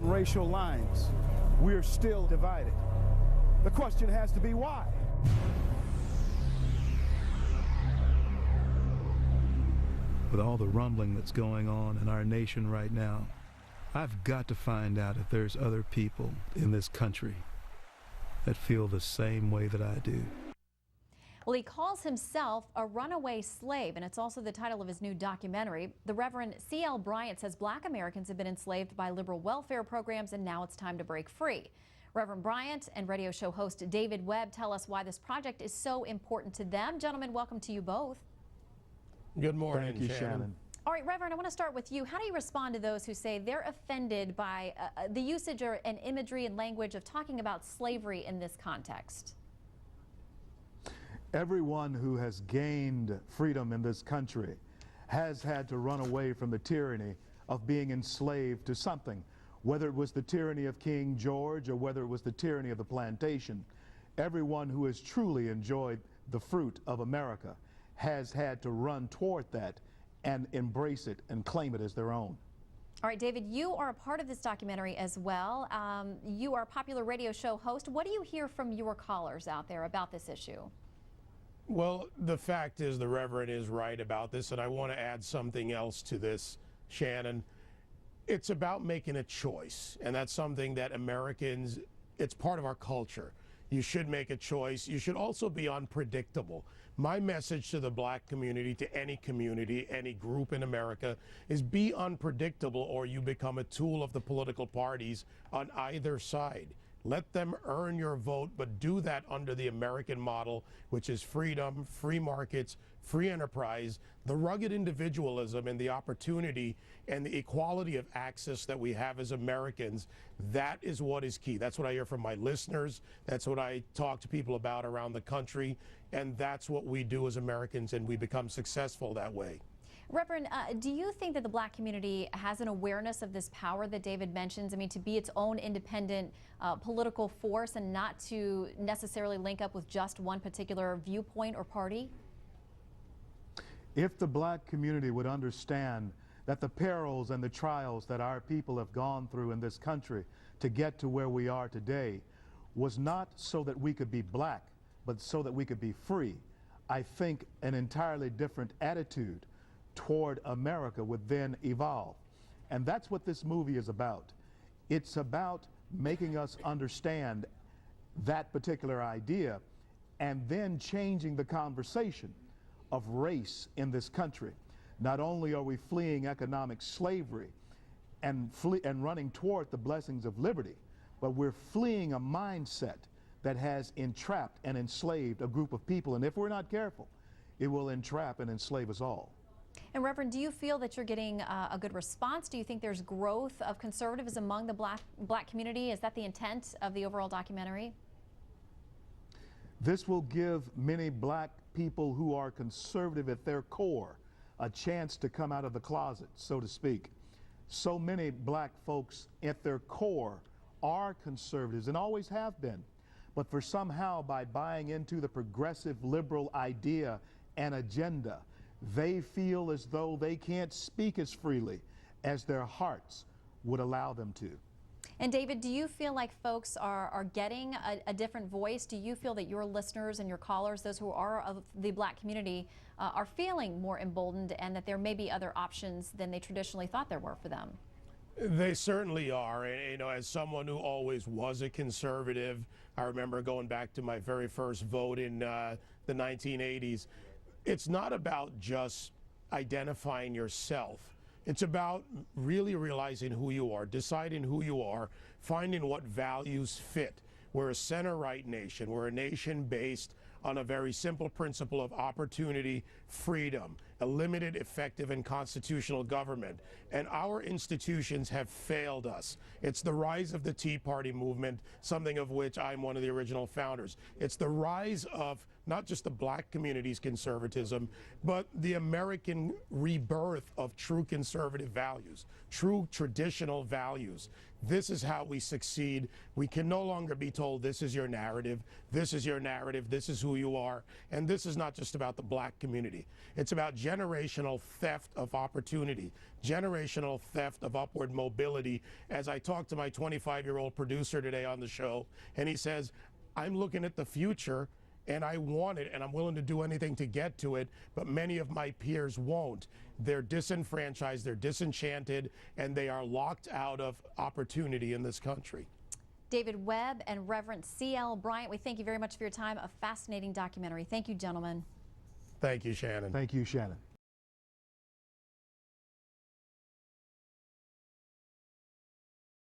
racial lines, we're still divided. The question has to be why? With all the rumbling that's going on in our nation right now, I've got to find out if there's other people in this country that feel the same way that I do. Well, he calls himself a runaway slave, and it's also the title of his new documentary. The Reverend C.L. Bryant says black Americans have been enslaved by liberal welfare programs, and now it's time to break free. Reverend Bryant and radio show host David Webb tell us why this project is so important to them. Gentlemen, welcome to you both. Good morning, Thank you, Shannon. All right, Reverend, I want to start with you. How do you respond to those who say they're offended by the usage and imagery and language of talking about slavery in this context? Everyone who has gained freedom in this country has had to run away from the tyranny of being enslaved to something, whether it was the tyranny of King George or whether it was the tyranny of the plantation. Everyone who has truly enjoyed the fruit of America has had to run toward that and embrace it and claim it as their own. All right, David, you are a part of this documentary as well. You are a popular radio show host. What do you hear from your callers out there about this issue? Well, the fact is the Reverend is right about this, and I want to add something else to this, Shannon. It's about making a choice, and that's something that Americans, it's part of our culture. You should make a choice. You should also be unpredictable. My message to the black community, to any community, any group in America, is be unpredictable or you become a tool of the political parties on either side. Let them earn your vote, but do that under the American model, which is freedom, free markets, free enterprise, the rugged individualism and the opportunity and the equality of access that we have as Americans. That is what is key. That's what I hear from my listeners. That's what I talk to people about around the country. And that's what we do as Americans, and we become successful that way. Reverend, do you think that the black community has an awareness of this power that David mentions? I mean, to be its own independent political force and not to necessarily link up with just one particular viewpoint or party? If the black community would understand that the perils and the trials that our people have gone through in this country to get to where we are today was not so that we could be black, but so that we could be free, I think an entirely different attitude toward America would then evolve. And that's what this movie is about. It's about making us understand that particular idea and then changing the conversation of race in this country. Not only are we fleeing economic slavery and running toward the blessings of liberty, but we're fleeing a mindset that has entrapped and enslaved a group of people. And if we're not careful, it will entrap and enslave us all. And Reverend, do you feel that you're getting a good response? Do you think there's growth of conservatism among the black community? Is that the intent of the overall documentary? This will give many black people who are conservative at their core a chance to come out of the closet, so to speak. So many black folks at their core are conservatives and always have been. But for somehow, by buying into the progressive liberal idea and agenda, they feel as though they can't speak as freely as their hearts would allow them to. And David, do you feel like folks are getting a different voice? Do you feel that your listeners and your callers, those who are of the black community, are feeling more emboldened and that there may be other options than they traditionally thought there were for them? They certainly are. And, you know, as someone who always was a conservative, I remember going back to my very first vote in the 1980s. It's not about just identifying yourself. It's about really realizing who you are, deciding who you are, finding what values fit. We're a center-right nation. We're a nation based on a very simple principle of opportunity, freedom, a limited, effective, and constitutional government. And our institutions have failed us. It's the rise of the Tea Party movement, something of which I'm one of the original founders. It's the rise of not just the black community's conservatism, but the American rebirth of true conservative values, true traditional values. This is how we succeed. We can no longer be told this is your narrative, this is your narrative, this is who you are. And this is not just about the black community. today. It's about generational theft of opportunity, generational theft of upward mobility. As I talked to my 25-year-old producer today on the show, and he says, I'm looking at the future and I want it and I'm willing to do anything to get to it, but many of my peers won't. They're disenfranchised, they're disenchanted, and they are locked out of opportunity in this country. David Webb and Reverend C.L. Bryant, we thank you very much for your time. A fascinating documentary. Thank you, gentlemen. Thank you, Shannon. Thank you, Shannon.